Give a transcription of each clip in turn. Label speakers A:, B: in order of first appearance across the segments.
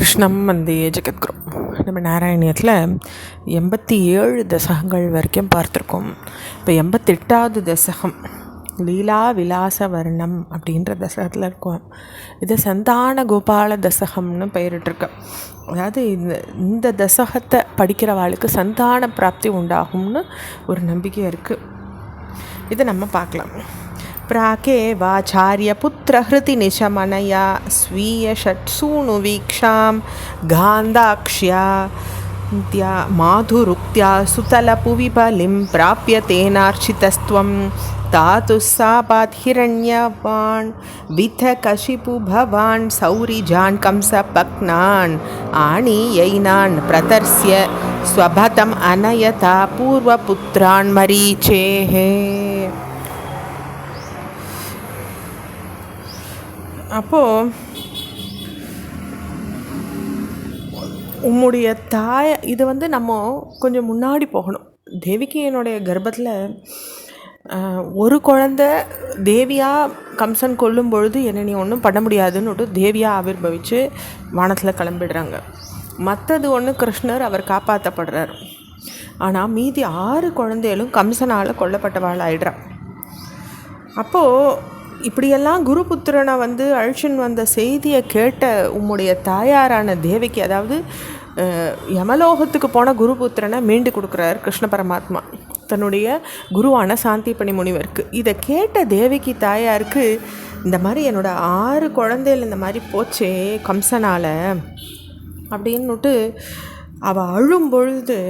A: கிருஷ்ணம் வந்தே ஜெகத்குரு. நம்ம நாராயணியத்தில் 87 தசகங்கள் வரைக்கும் பார்த்துருக்கோம். இப்போ 88வது தசகம் லீலா விலாச வர்ணம் அப்படின்ற தசகத்தில் இருக்கோம். இது சந்தான கோபால தசகம்னு பெயரிட்டிருக்கு. அதாவது இந்த தசகத்தை படிக்கிறவாளுக்கு சந்தான பிராப்தி உண்டாகும்னு ஒரு நம்பிக்கை இருக்குது. இதை நம்ம பார்க்கலாம். प्राकेवाचार्यपुत्रहृति निशमनया स्वीयषट्सूनुवीक्षां गान्धाक्ष्या माधुरुक्त्या सुतलपुविबलिं प्राप्य तेनार्चितस्त्वं तातुस्सापात् हिरण्यवान् विथकशिपु भवान् सौरिजान् कंसपक्नान् आनीयैनान् प्रतर्स्य स्वभतम् अनयता पूर्वपुत्रान् मरीचेः. அப்போது உம்முடைய தாய் இது நம்ம கொஞ்சம் முன்னாடி போகணும். தேவிகியனுடைய கர்ப்பத்தில் ஒரு குழந்தை தேவியாக கம்சன் கொல்லும் பொழுது என்ன நீ ஒன்றும் பண்ண முடியாதுன்னு தேவியாக ஆவிர்பவிச்சு வானத்தில் கிளம்பிடுறாங்க. மற்றது ஒன்று கிருஷ்ணர் அவர் காப்பாற்றப்படுறார். ஆனால் மீதி 6 குழந்தைகளும் கம்சனால் கொல்லப்பட்டவாள் ஆயிடுறான். அப்போது இப்படியெல்லாம் குருபுத்திரனை அழிச்சின் வந்த செய்தியை கேட்ட உம்முடைய தாயாரான தேவிக்கு, அதாவது யமலோகத்துக்கு போன குருபுத்திரனை மீண்டு கொடுக்குறார் கிருஷ்ண பரமாத்மா தன்னுடைய குருவான சாந்திபனி முனிவருக்கு. இதை கேட்ட தேவிக்கு தாயாருக்கு இந்த மாதிரி என்னோடய 6 குழந்தைகள் இந்த மாதிரி போச்சே கம்சனால் அப்படின்னுட்டு அவள் அழும் பொழுது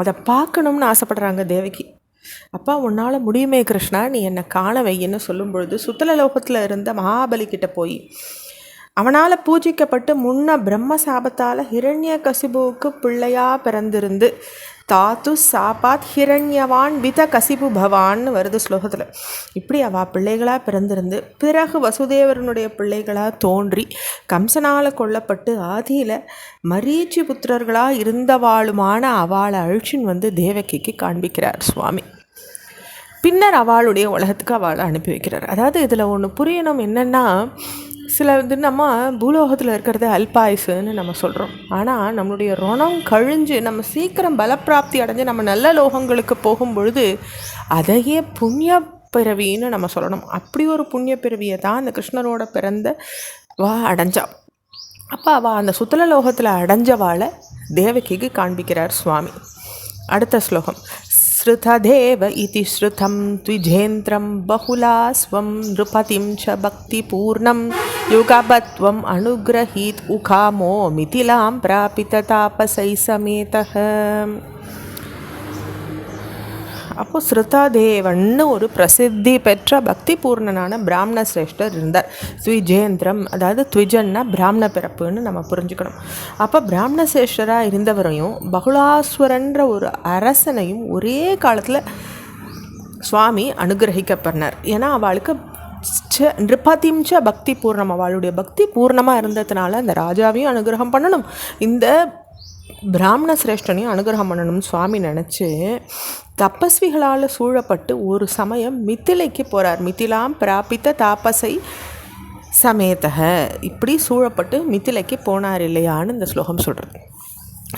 A: அதை பார்க்கணும்னு ஆசைப்படுறாங்க தேவிக்கு. அப்பா உன்னால் முடியுமே கிருஷ்ணா, நீ என்னை காண வையின்னு சொல்லும் பொழுது சுத்தலலோகத்தில் இருந்த மகாபலிக்கிட்ட போய் அவனால் பூஜிக்கப்பட்டு முன்ன பிரம்ம சாபத்தால் ஹிரண்ய கசிபுவுக்கு பிள்ளையாக பிறந்திருந்து தாத்து சாபாத் ஹிரண்யவான் வித கசிபு பவான்னு வருது ஸ்லோகத்தில். இப்படி அவள் பிள்ளைகளாக பிறந்திருந்து பிறகு வசுதேவரனுடைய பிள்ளைகளாக தோன்றி கம்சனால் கொல்லப்பட்டு ஆதியில் மரீச்சி புத்திரர்களாக இருந்தவாளுமான அவளை அழிச்சின் தேவகிக்கு காண்பிக்கிறார் சுவாமி. பின்னர் அவளுடைய உலகத்துக்கு அவளை அனுப்பி வைக்கிறார். அதாவது இதில் ஒன்று புரியணும் என்னென்னா, சில நம்ம பூலோகத்தில் இருக்கிறத அல்பாயுசுன்னு நம்ம சொல்கிறோம். ஆனால் நம்மளுடைய ருணம் கழிஞ்சு நம்ம சீக்கிரம் பலப்பிராப்தி அடைஞ்சு நம்ம நல்ல லோகங்களுக்கு போகும் பொழுது அதையே புண்ணிய பிறவின்னு நம்ம சொல்லணும். அப்படி ஒரு புண்ணிய பிறவியை தான் அந்த கிருஷ்ணரோட பிறந்த அடைஞ்சா. அப்போ அவள் அந்த சுத்தல லோகத்தில் அடைஞ்சவாளை தேவகிக்கு காண்பிக்கிறார் சுவாமி. அடுத்த ஸ்லோகம். ஸ்ருததேவ இதி ஸ்ருதம் த்விஜேந்திரம் பகுலாஸ்வம் நிருபதிம் ச பக்திபூர்ணம் யுகபத்வம் அனுக்ரஹீத் உகாமோ மிதிலாம் பிராபித தாபசை சமேதஹ. அப்போது ஸ்ருததேவன்னு ஒரு பிரசித்தி பெற்ற பக்தி பூர்ணனான பிராமண சிரேஷ்டர் இருந்தார். த்விஜேந்திரம், அதாவது த்விஜன்னா பிராமண பிறப்புன்னு நம்ம புரிஞ்சுக்கணும். அப்போ பிராமண சிரேஷ்டராக இருந்தவரையும் பகுலாஸ்வரன்ற ஒரு அரசனையும் ஒரே காலத்தில் சுவாமி அனுகிரகிக்கப்பட்டார். ஏன்னா அவளுக்கு நிருபதிம் ச பக்தி பூர்ணம், அவளுடைய பக்தி பூர்ணமாக இருந்ததுனால அந்த ராஜாவையும் அனுகிரகம் பண்ணணும், இந்த பிராமண சிரேஷ்டனையும் அனுகிரகம் பண்ணணும்னு சுவாமி நினச்சி தபஸ்விகளால் சூழப்பட்டு ஒரு சமயம் மித்திலைக்கு போகிறார். மித்திலாம் பிராபித்த தாபசை சமேதக, இப்படி சூழப்பட்டு மித்திலைக்கு போனார் இல்லையான்னு இந்த ஸ்லோகம் சொல்கிறது.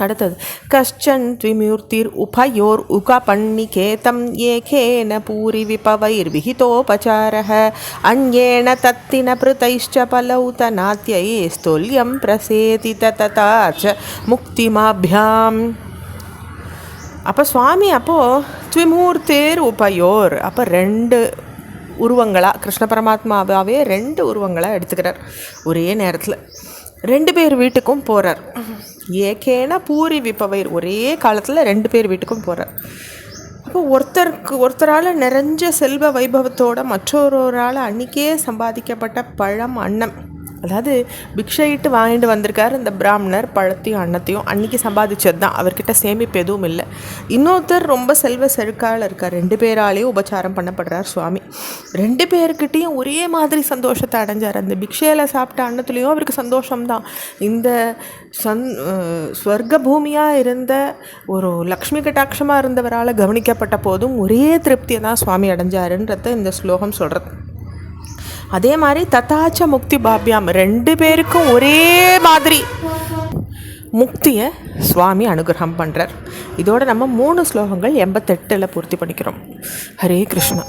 A: அடுத்தது. கஷ்சன் த்விமூர்த்திர் உபயோர் உகபன்னிகேதம் ஏகேன பூரி விபவைர் விஹிதோபசாரஹ அன்யேன தத்தின பிருதைஷ்ச பலௌதநாத்யை ஸ்தோல்யம் பிரசேதித ததாச்ச முக்திமாப்யாம். அப்போ சுவாமி அப்போது த்விமூர்த்திர் உபயோர், அப்போ 2 உருவங்களாக கிருஷ்ண பரமாத்மாவாகவே 2 உருவங்களாக எடுத்துக்கிறார். ஒரே நேரத்தில் 2 பேர் வீட்டுக்கும் போகிறார். ஏகேன பூரி விபவைர், ஒரே காலத்தில் 2 பேர் வீட்டுக்கும் போகிறார். அப்போ ஒருத்தரால் நிறைஞ்ச செல்வ வைபவத்தோட மற்றொருவரால் அன்றைக்கே சம்பாதிக்கப்பட்ட பழம் அன்னம், அதாவது பிக்ஷையிட்டு வாங்கிட்டு வந்திருக்கார் இந்த பிராமணர், பழத்தையும் அன்னத்தையும் அன்றைக்கி சம்பாதிச்சது தான், அவர்கிட்ட சேமிப்பு எதுவும் இல்லை. இன்னொருத்தர் ரொம்ப செல்வ செருக்கால் இருக்கார். 2 பேராலேயும் உபச்சாரம் பண்ணப்படுறார் சுவாமி. 2 பேர்கிட்டையும் ஒரே மாதிரி சந்தோஷத்தை அடைஞ்சார். அந்த பிக்ஷையில் சாப்பிட்ட அன்னத்துலேயும் அவருக்கு சந்தோஷம்தான். இந்த ஸ்வர்க்க பூமியாக இருந்த ஒரு லக்ஷ்மி கட்டாட்சமாக இருந்தவரால் கவனிக்கப்பட்ட போதும் ஒரே திருப்தியை தான் சுவாமி அடைஞ்சாருன்றத இந்த ஸ்லோகம் சொல்கிறது. அதே மாதிரி தத்தாச்ச முக்தி பாப்யாம், 2 பேருக்கும் ஒரே மாதிரி முக்தியை சுவாமி அனுகிரகம் பண்ணுறார். இதோடு நம்ம 3 ஸ்லோகங்கள் 88 பூர்த்தி பண்ணிக்கிறோம். ஹரே கிருஷ்ணா.